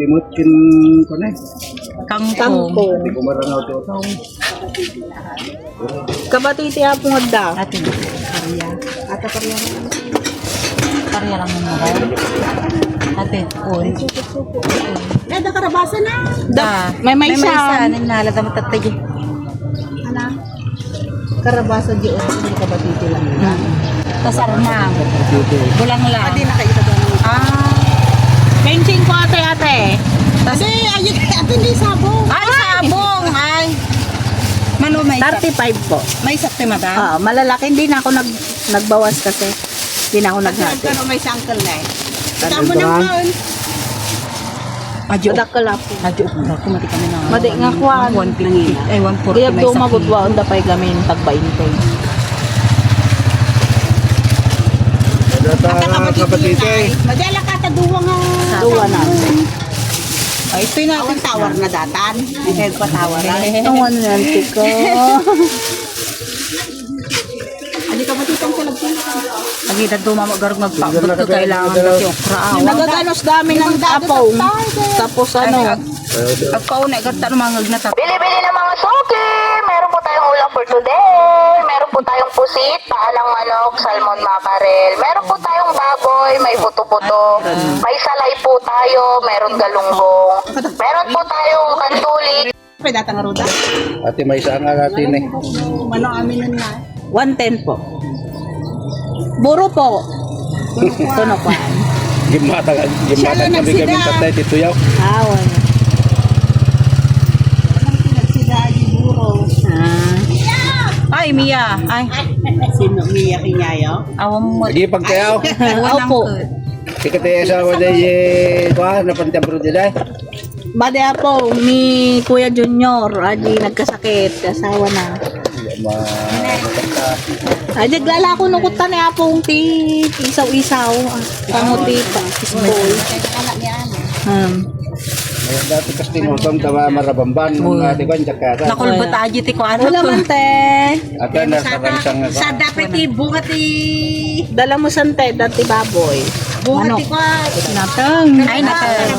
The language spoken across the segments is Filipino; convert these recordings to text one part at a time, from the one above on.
imot kin ko na. Kangkong. Hindi ko maranaw to. Kabatiti apong adda. Ate, pariya. Ate, pariya lang. Pariya lang mo mga. Ate, uy. Nada karabasa na. May May isa. Nangnala ka matatay. Ano? Karabasa di o hindi kabatiti lang na. Kasarnang. Bulang lang. Hindi na kayo doon. Ching ko ate. Kasi ayun ate hindi sabong. Ay, sabong. Ay. Mano may 35 po. May sakti madam. Malalaki hindi na ako nagbawas kasi. Hindi na ako naghati. Pero may sangkal na eh. Tamo naman. Adyo. Dakala po. Adyo. Ako mati kami na. Madi nga kwan. 150. Ay, 140 Kaya may do sakti. magudwa onda pay gamin tagbaintay. Data kapatid. Madala ka ta duwa nga. Duwa na. Ay, ito na akong tower na datan. Ay, pa tower. Ang ano yan, tiko. Hindi ka matitang sa lagyan. Lagi na dumamagarag magpakot ka kailangan na yung kraaw. Nagaganos dami ng apong. Tapos ano. Ang kauna, gata ng mga gnata. Bili-bili ng mga suki. Meron po tayong ulam for today. Meron po tayong pusit, paalang manok, salmon mackerel. Meron po tayong baboy, may buto-buto. May salay po tayo, meron galunggong. Meron po tayong kantuli. Pwede data nga ruda. Ate may isa nga natin eh. Mano amin na. 110 po. Buro po. Ito na po. Gimata kami kami tatay tituyaw. Awan. Ay, Mia. Ay. Sino Mia Kinyayo? Awam mo. Lagi pagkayaw. Opo. Sikate sa wala kwa napantam bro dilay. Bade po ni Kuya Junior, aji nagkasakit, kasawa na. Aji glala ko nung kuta ni apong ti isaw-isaw, panguti pa, isboy. Ayun dati kasi tinutong tawa marabamban ng ate ko Jakarta. Nakulbat aji ti ko ano Wala man te. At na saransang ako. Sa dapat bungat Dala mo sante dati baboy. bungat ko. Nateng. Ay, nateng.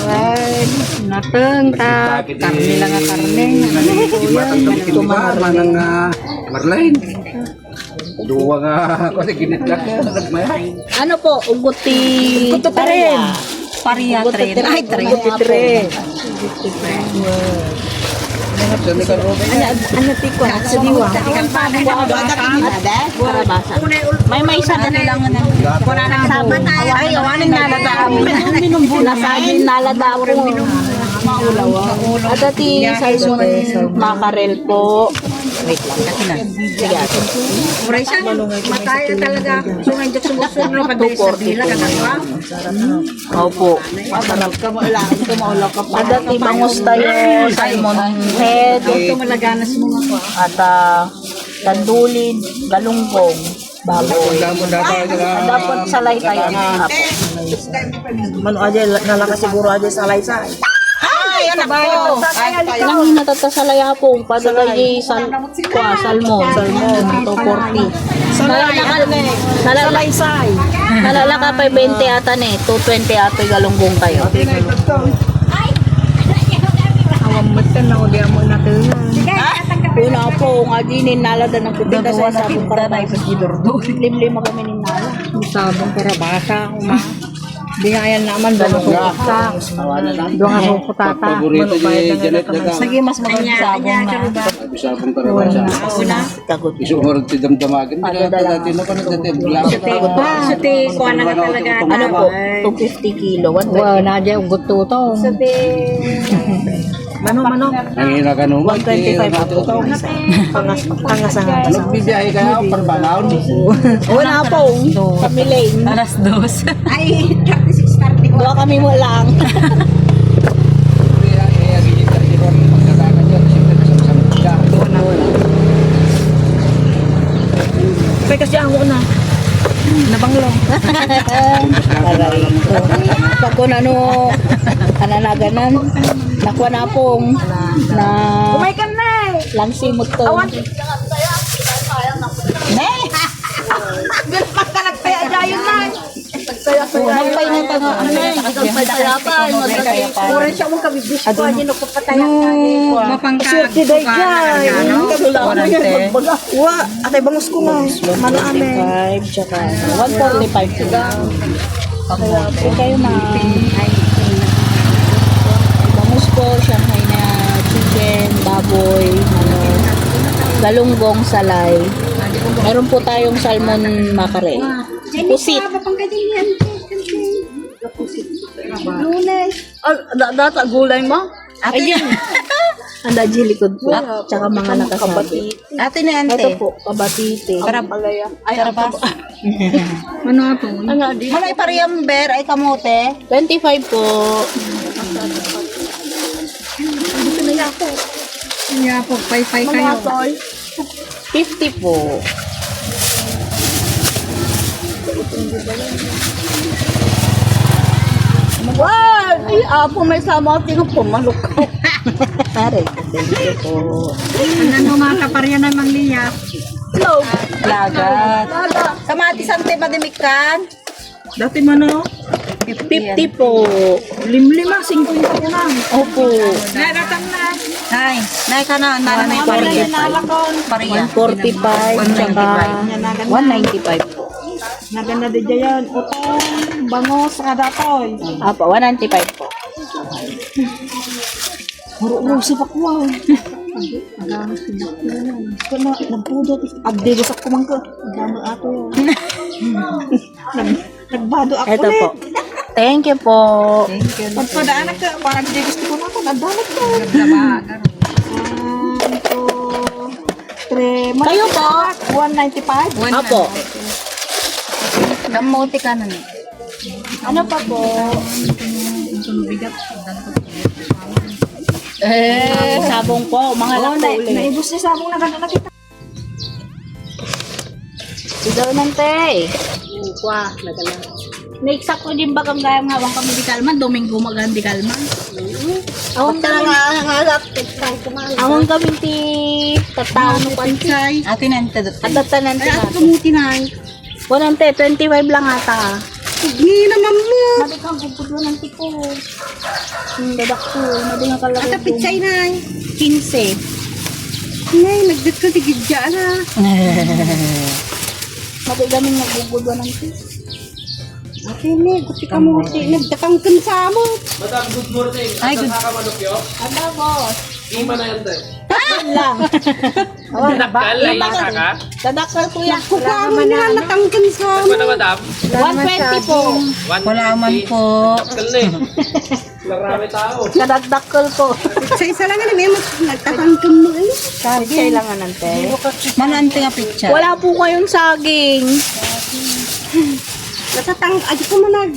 Ay, nateng ta. Karne lang nga karne. Gimatang kami kinuha manang Marlene. Duwa nga kasi ginitlak na nagmay. Ano po, uguti. Uguti pa rin. Pariya tren. Ay, tren. Ano ti ko sa diwa? Karabasa. May isa na nilang Wala nang sabat ay awanin na lata. Nasagin nalada po. At ati salmon mackerel po. Wait lang, kasi na. Sige ate. Operation, matay talaga. So, hindi ko sumusunod na pag-bili sa bila. Opo. Masarap ka maula ka pa. At ati bangus tayo salmon head. Ito malaganas mo nga po. At tandulin, galunggong, baboy. Dapat salay tayo. Mano aja nalakas siguro aja salay-salay. Ay, anak ko! Nang natatasalay po, padagay salmon, 240. Salay-salay. Nalalaka pa 20 ata ne, 220 ata galunggong kayo. Awam meten na uli mo na tuyo. Yun na po, nga dinin nalada ng kupita sa sabong karabasa. Limlima kami ni nala. Sabong karabasa uma. Dingayan naman doon ako sa. Doon ako putata. Paborito ni Janet daga. Sige, mas maganda sabong na. Sabong karabasa. Tagot. Isumurod ti damdamagan. Dati na pa nagtatid. Sati, kuha na ka talaga. Ano po? 250 kilo. Wow, nadya ugot to to. Mano. Ang ka nung 125 po. Pangasangan. Nagbibiyahe kayo parbangaw. Wala po. Pamiling. Alas 2. Ay, 36-30. Dua kami mo lang. Kaya kasi ang una. Nabanglo. Pag kung ano, ananaganan, nakuha na pong na Kumaykan na eh. langsimot to. Ne! Bilpak ka nagtaya dyan na. Nagpay na ito nga. Ano na, Pagpayapan, Pura siya mong kabibis ko. Ano nung papatayan Swerte day dyan. Wa, atay bangus ko na. Mana amin. 5, tsaka 145 po. Okay kayo na. Bangus po, Shanghai na chicken, baboy, galunggong, salay. Meron po tayong salmon mackerel. Pusit. Data gulay mo? Ate, Anda likod po. Tsaka mga nakasabi. ate na Ito ante. po, kabatite. Karabas. Ano ito? Wala ipariyang ber ay kamote. 25 po. Kaya po, pay-pay kayo. 50 po. Wow! Apo may sama ako tingnan po, manok. Pare, thank you po. Ano mga kaparya ng mangliya? Lagat. Kamatis ante madimikan. Dati man o. 50 po. Limlima, 50 po na. Opo. Naratang na. Nay, nay ka na. Nana may pariya. Pariya. 145 tsaka 195 po. Naganda di dyan. Utong, bangos, sa datoy. Apo, 195 po. Muro-uro si Pakwa. Kaya nagpudo. Abdegos ako man ka. Dama ako. Nagbado ako Ito po. ulit. Thank you po. Pagpadaan ka, parang di gusto ko na ako. Nagdalag ko. Kayo po? 195. Apo. Kamote ka na. Ano pa po? Sabong po. Mga lakto ulit. Naibos niya sabong na gano'n nakita. Sigaw nante. Kwa, nagala. Naiksak ko din bagang gaya nga awang kami di kalman. Domingo magandi kalman. Awang Awang kami ti tatao no panchay. Ate na ante. At tatanan ti natin. Tumuti na ay. 125 lang ata. Hindi naman mo. Madi kang gugudlo ng tipo. Dadak ko. Madi nga kalaki. Ata pitsay na ay. 15. Ngay, nagdit ko tigidya na. Madi gaming nagugudlo ng tipo. Ate ni, gusti ka mo. Nagdatangkan sa mo. Ay, good. Ada boss. lang. Dadakal ko yan. Kukamo nila natangkan sa mo. 120 po. Wala man po. Kadagdakal po. Sa isa lang nga may nagtatangkan mo eh. Kailangan nante. Manante nga picture. Wala po kayong saging. Ay ko manag.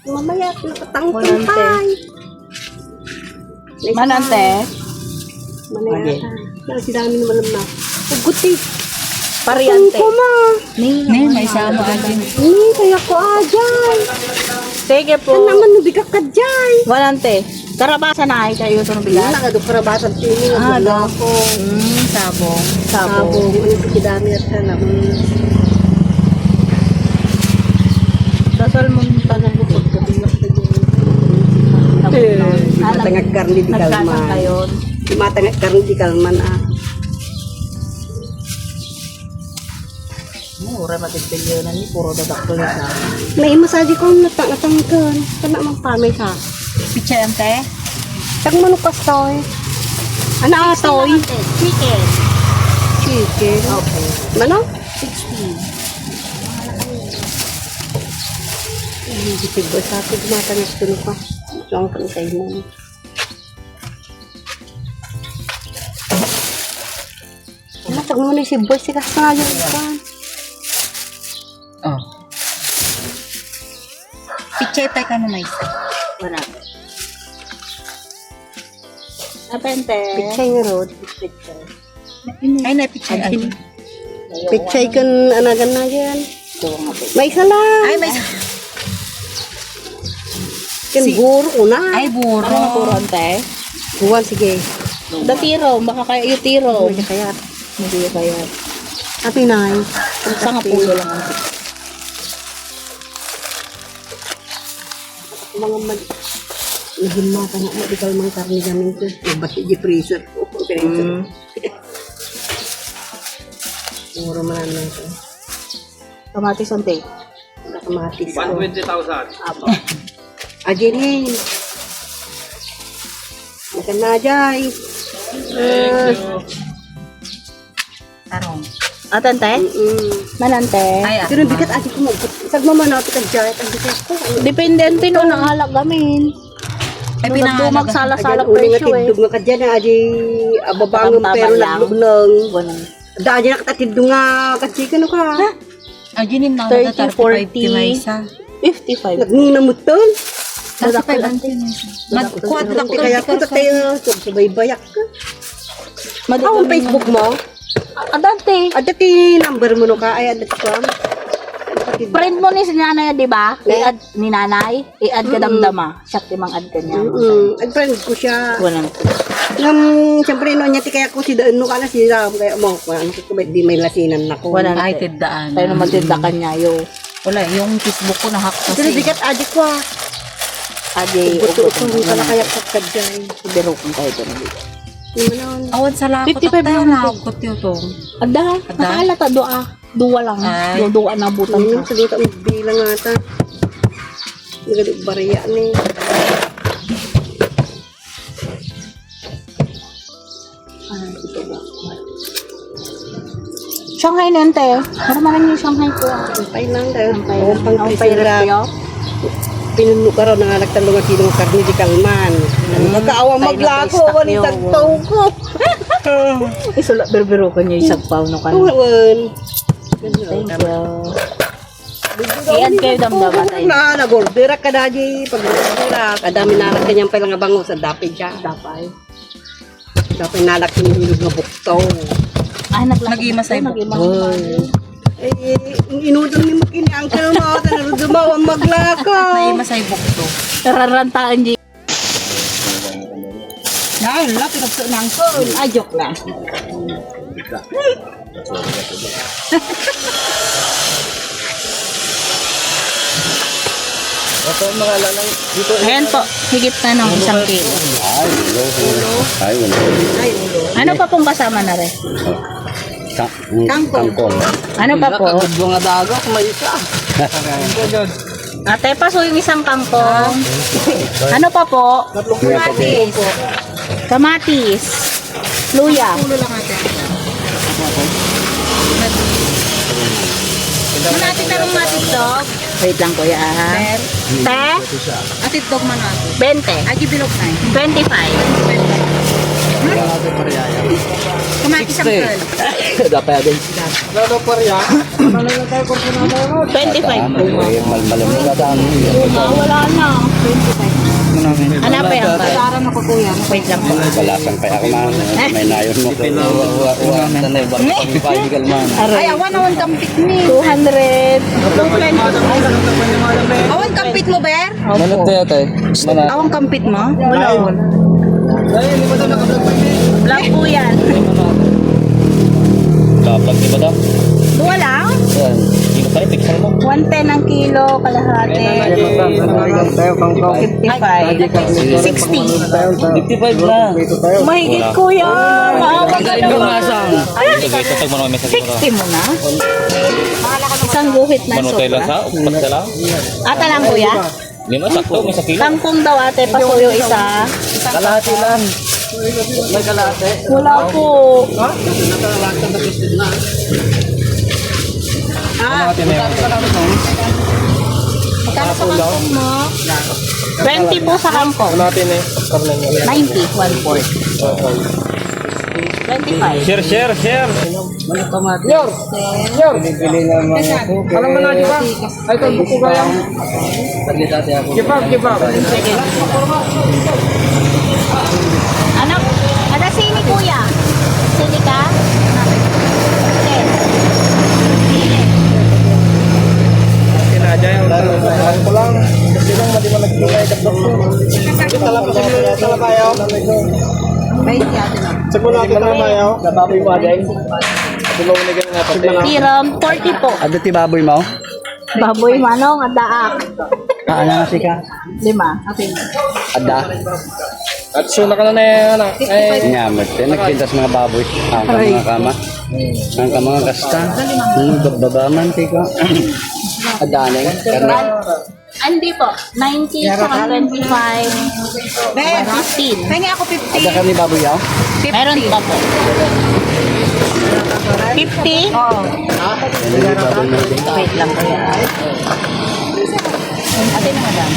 Mamaya, natatangkan pa. Manante. Manaya. Kasi dami naman na. Uguti. Pariante. Kuma. Ne, may sama agin. Kaya ko ajay. Sige po. Ano naman nabigak ka dyan? Manante. Karabasan na ay kayo ito bigas. Nakado karabasan tini. Ah, ko. Sabong. Sabong. Ano ito dami at hanap. Dasal mo tanong bukod ka bigas ka dyan. Matangag karni di Nagkasang kalman. kayo. Matangag karni di kalman ah. Mura matipilyo na ni puro dadakal na sa. May masaji ko natangkan. Kana mang pamay sa. Picture ante. Tag manok kastoy. Ano atoy? Chicken. Chicken. Okay. Manok? 60. Hindi tigo sa atin matangag ko pa. So ang kayo mo. Matag mo na si boy si kasayo pa. Oh. Picture tayo ka na may isa. Wala. Apente. Pichay nga road. Ay, na picture agin. Pichay kan anagan na yan. May isa lang. Ay, may isa. Kan guro ko na. Ay, buro. Ano kurante? Buwan sige. Datiro, baka kayo yung tiro. Hindi kaya. Hindi kaya. Ati nay. Sa nga pulo lang ang mga nagimata nga medical mang karni gamin ko. Nabati di freezer ko. Mura man lang ito. Kamatis ante. Nakamatis ko. 120,000. Apo. Ajinin. Makan na ajay. Tarong. Atante? Manante? Ay, Pero bigat ati ko mo. Isag mo man ako kajay. Ang bigat ko. Depende ang tino ng halak gamin. Ay, Ay, pinahalaga. Magsala-sala Ajan uling presyo nga eh. tidog nga kadyan na aji ababangong Tabang-tabang pero lang. naglugnang. Ganun. Dahil nakatidog nga katsika no ka. Ajinin na 30, 40. 55. Nagninamot ton. Tatapay ante. Kuwat lang ko. Kaya ko tayo sabay-bayak ka. Ang Facebook mo? Adante. Ada ti number mo no ka ay ada ti ko. Friend mo ni si nanay, di ba? I-add ni nanay. I-add ka damdama. Siya timang add ka niya. Ang friend ko siya. Walang. Siyempre no niya ti kaya ko si daan no ka na sila kaya mo ano ko ba di may lasinan na ko. Walang. Ay, tindaan. Tayo naman tinda ka niya yo. Wala, yung Facebook ko nahack Pero kasi. bigat adik ko. Adi, Buto ugot ko rin pala kaya ko kadyan. Ibero kong tayo doon. Awan sa lakot. 55 tayo lang na ako tiyotong. Ada, nakaalata doa. Duwa lang. Ay. Duwa na butan Ano ka. sa luta mo bilang ata. Nagadog bariya ni. Shanghai nente. Maramaran yung Shanghai ko. Ay lang dahil. Shanghai. Ang pang Ang pisira. pairapyo. Pinuno ka raw na nagtalong at sinong karni di kalman. Magkaawang Tayo maglako. na-stock Wani niyo. tagtaw ko. Isula berbero ka niya isang pao no ka. Tuwan. Thank you. I-add kayo damdama tayo. Na nagordera ka daji. Pag nagordera. Kadami nalat kanyang pala nga bango sa dapit siya. Dapay. Dapit nalat yung hilog nga buktaw. Ay, Nag-imasay mo. Ay, inudong ni Makini. Ang kalma. Tanarod dumaw ang maglako. May masay bukto. Nararantaan di. Ay, wala, pinagso ng ko. Ay, joke lang. Ayan po, higit na ng 1 kilo. Ay, wala. Ano pa pong kasama na rin? Kangkong. Ano pa po? Mga daga, may isa. Ate, paso yung isang kangkong. Ano pa po? Kamatis. Kamatis. Luya. Ano natin tarong matis dog? Wait lang kuya. Te? Atid dog man natin. 20. Agi bilog na 25. Kamatis ang girl. Dapat agad. 25. Malamig ka daan. Wala na. 25. Ano pa yan? Para na ko kuya. Wait lang po. Balasan kaya ako man. May nayon mo. Tanay, barang pag-igal man. Ay, awan awan kampit ni. 200. 220. Awan kampit mo, Ber? Manot tayo tayo. Awan kampit mo? Wala. Black po yan. Dapat di ba daw? Dua lang? Yan. Kilo pa rin, pixel mo. 110 ang kilo, kalahati. 55. 60. 55 na. Mahigit kuya. Maawa ka naman. Ito guys, tatag mo namin sa 60 mo na? Isang guhit na Manutay lang sobra. sa, upat ka lang. Ata lang kuya. Lima, sakto, may sa kilo. Kangkong daw ate, pasuyo isa. Kalahati lang. May kalahati. Wala po. Magkano sa kangkong mo? 20 po sa kangkong. Natin eh. 90, 1/4. 25. Share. Pinipili na mga ako. Alam mo na, di ba? Ay, ito, buko kaya. Taglitate ako. Kipap. Sige. Anak, ada sini kuya. Sini ka? Okay. Sini. Kinadya yung talong ko lang. Kasi lang, madi mo nagtulay katlok ko. Talabayaw. May ate na. Sagmula ako talabayaw. Nababoy mo adeng. Tulong na ganun nga pati. Tiram, 40 po. Ado ti baboy mo? Baboy manong at daak. Ano na si ka? 5. Okay. Ada. At so na ka na yan. Nyamot. Nagpintas mga baboy. Ang mga kama. Ang mga kasta. Babaman ko. Adaneng. Karna. Hindi po. 90 saka 25. 15. Pengi ako 50. Ada kami baboy yaw? Meron pa po. 50? Oo. Wait lang po yan. Ate na madam.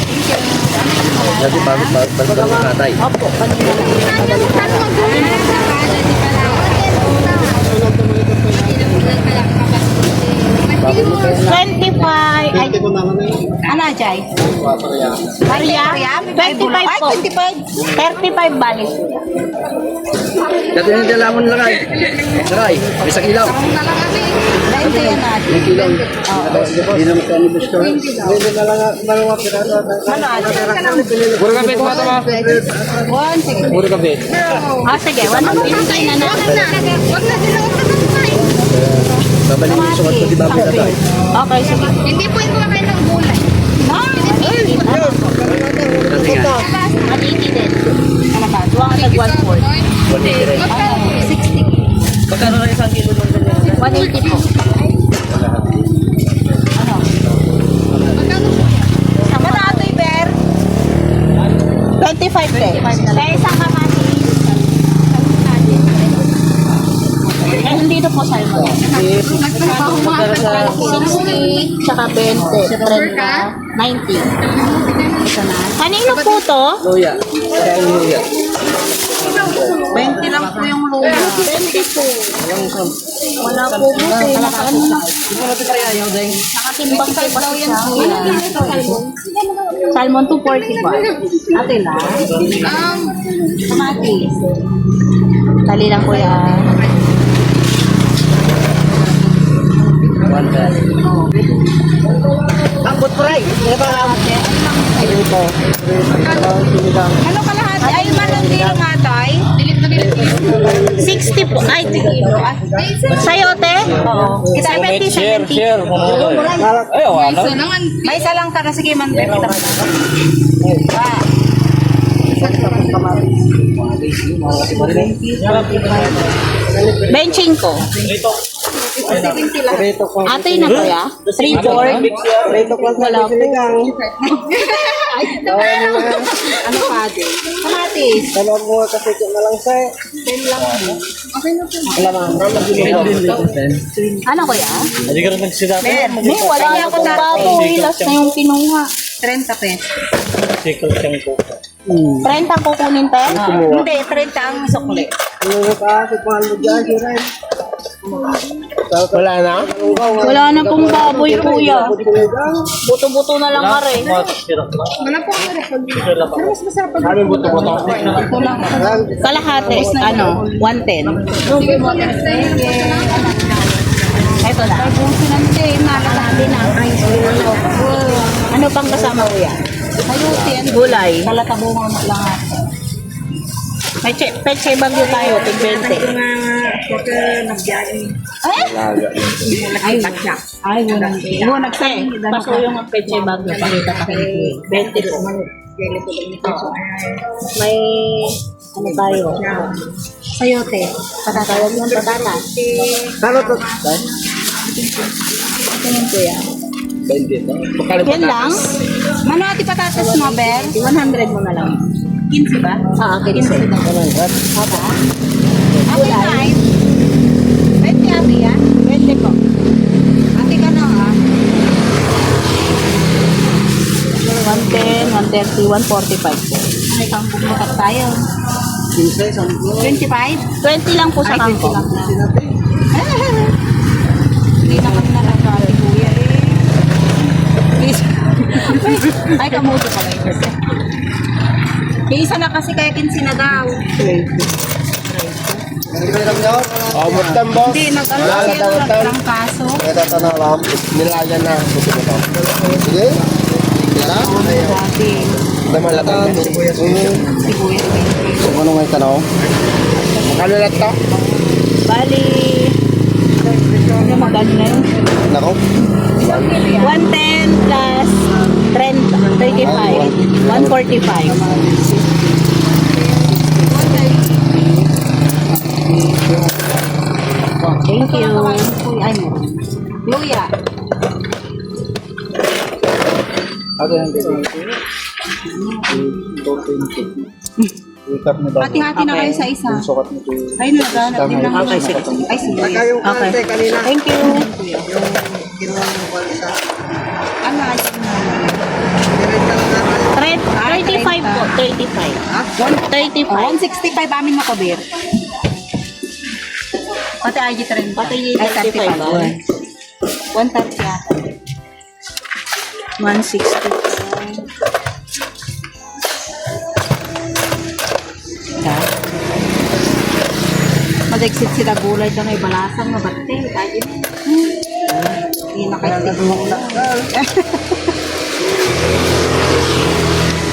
Jadi baru katay. Opo, kanina lang. Baboy mo kayo na. 25. Ay, ano, Jai? Maria? 25 po. 35 balik. Dati na dalamon lakay. Lakay. Isang ilaw. 20 yan natin. Yung ilaw. Hindi naman ka nibus ko. Ano, ate? Puro kapit mo ito mo. 1, sige. Puro kapit. Sige, 150 na na. Babalik yung sukat ko di baboy na tayo. Okay, sige. Hindi po yung kumakain ng gulay. Dati nga. Maliki din. Ano ba? Duwang nag-1-4. 60. Magkano na isang kilo ng ganyan? 180 po. Ano? Sama na ito, Iber. 25 din. Kaya isang kamati. Eh, hindi na po sa'yo mo. 60, tsaka 20, 30, 90. Ito na. Kanino po to? Luya. Kaya yung luya. 20 lang po yung luya. 20 po. Wala po po. Nakatimbang kayo ba siya? Salmon 245. Ate lang. Kamatis. Tali lang po yan. Ambot po rin. Ano kalahati? Ay, manang dilo nga tayo. 60 po. Ay, kilo. Sayote? Oo. 70, 70. Share. Ay, wala. May isa lang ka na. Sige, man. Kita mo. Benching ko. Ate na kaya? 3-4? Wala po. Ano pa din? Kamatis. Ano kaya? Hindi ka rin nagsita. May wala na akong baboy. Last na yung kinuha. 30 pesos. Sikot siyang ko. 30 ang kukunin te? Hindi, 30 ang sukli. Wala na? Wala na pong baboy, kuya. Buto-buto na lang are. Kami buto-buto. Kalahati, ano, 110. Ito na. Ano pang kasama ko yan? Gulay. Talatabungan na lang ako. May peche bagyo tayo, tig 20. Ay, wala nagsabi. Paso yung peche bagyo. Pakita pa kayo. 20 po. May ano tayo? Sayote. Patatawag yung patatas. Tingin ko yan. 20 no? Yan lang? Mano ati patatas mo, Ber? 100 mo na lang. 15 ba? Ah, 15 na. Opo. Ate na 20 ate yan? 20 po. Ate ka na ha? 110, 130, 145 po. May kampong makat tayo. 25? 20 lang po sa kangkong. Hindi na kami nakakali, kuya eh. Ay, kamuto pala yun kasi. Isa na kasi kaya 15 na daw. Amot lang, boss. Hindi, nag-ang kaso. Ito na lang. Nilayan na. Sige. Dati, Naman lang. si kuya. Kung ano nga itanong? Makano lang ito? Bali, ano magano na yun? Nako. 110 plus 30. 145. Thank you. Ay mo. Luya. Ano yan, baby? Hati-hati na kayo sa isa. Sukat nito. Ay, naghanap din ng Okay, sige. Ay, sige. Okay. Thank you. Ano, ayun na. 35 po. 35. 35. 165 amin na kabir. Pati IG 30. Pati Ay, 35 ba? 130 yata. 160. Mag-exit sila gulay doon ay balasang na bate. Ay, hindi na kayo tignan.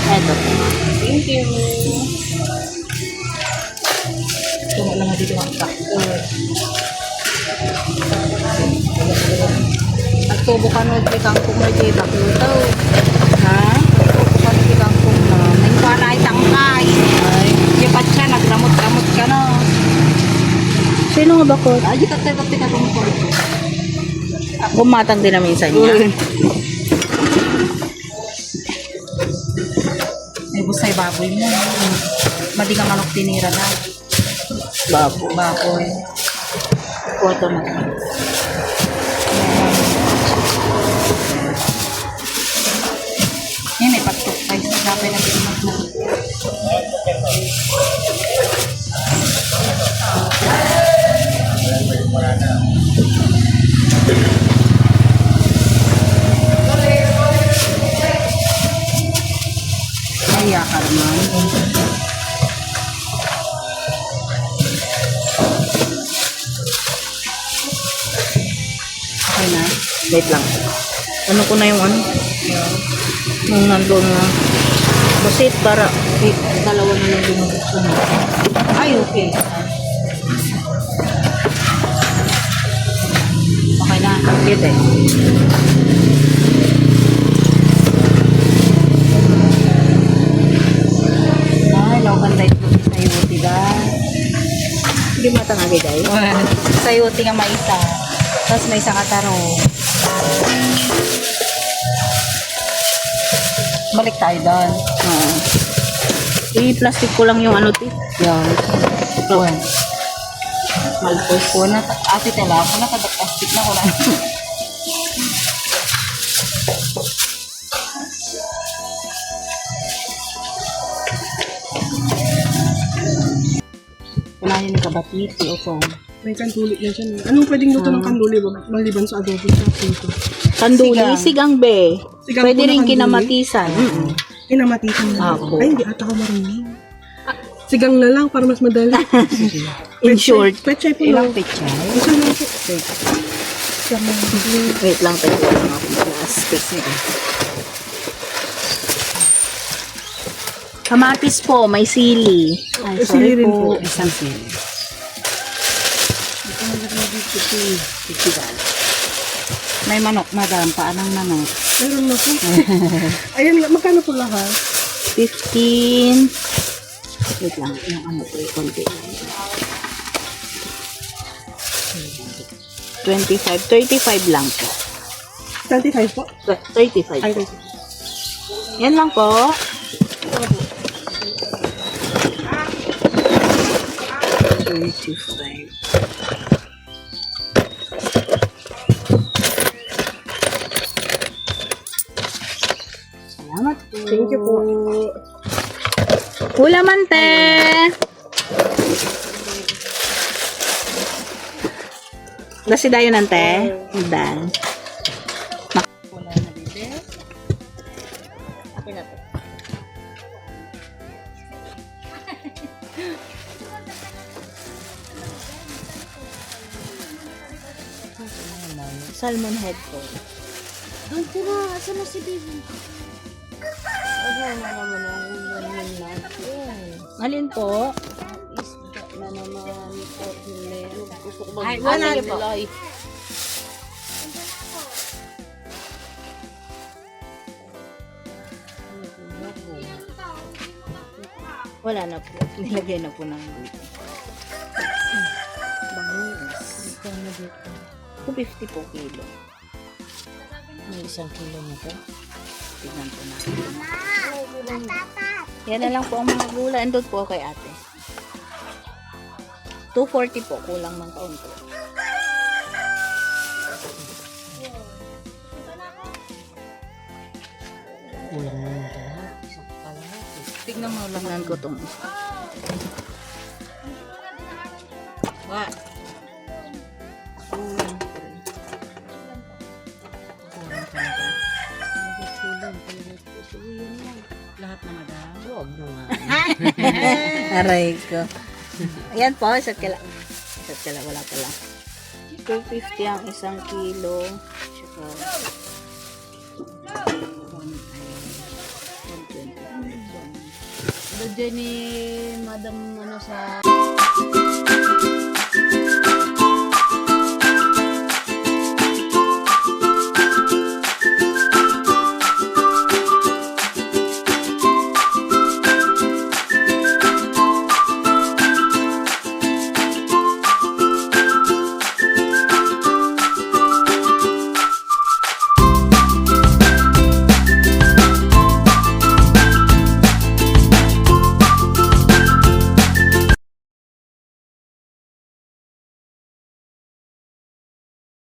Eto. Thank you. Ito lang dito ang sakto. At tubo ka nun, kangkong na dito. Ha? Tubo ka nun, kangkong na. May para ay tangkay. Ay, lipat siya, nagramot-ramot ka na. Sino nga ba ko? Ay, tatay-tatay ka tungkol. Bumatang din na minsan niya. May busay baboy mo. Madi ka manok tinira na. Baboy. Kuwato na. Yan ay pagtukay. Sabay na pinag mo. Kaya ka naman. Okay na. Wait lang. Ano ko na yung ano? Nung nandun na. Busit para. Dalawa na lang binubuksan mo. Ay, okay. Okay na. Dito eh. Ay, lawan tayo ito sa yuti ba? Hindi matangagi dahil. Sa yuti nga may isa. Tapos may isang kataro. Balik tayo doon. I-plastic ko lang yung ano ti. Yan. Kuwan. Malpos ko na. Ate tala ako na plastic na ko lang. Wala yun yung kabatiti o kung. May kanduli na dyan. Anong pwedeng luto ng kanduli ba? Maliban sa adobo sa pinto. Kanduli, sigang be. Sigang Pwede po na rin kanduli? kinamatisan. Kinamatisan na. Ako. Ay, hindi ata ako marunong. Sigang na lang para mas madali. In short. Pechay po Ilang lang. pichay? Isa lang po. Wait lang, tayo lang ako plastic. Kamatis po, may sili. Ay, Sili rin po. po. Isang sili. May manok, madam. Paanang manok? Meron na po. Ayan, magkano po lahat? 15. Wait lang, yung ano po, konti. 25, 35 lang po. 25 po. 35. Ay, Yan lang po. Salamat po. thank you po. Ulamante. Dasi dayo nante. Dan. Salmon head po. Doon tira, asa na si baby? Alin po? Isda na naman po. Gusto ko Ay, wala sige po. po. Wala na po. Nilagay na po ng dito. Bangus. Magkano dito? 250 po kilo. May 1 kilo na to. Tignan po natin. Yan na lang po ang mga gulay. Andun po kay ate. 240 po. Kulang ng kaunti. Kulang naman ito lahat. Isang kalahati. Tignan mo lang ko itong Wa. Kulang po rin. Kulang talaga. Kulang talaga ito. So, yun lang. Lahat na madam. Huwag na nga. Aray ko. Ayan po, isa't kala. Wala pala. 250 ang 1 kilo. Tsaka 120. Doon ni Madam ano sa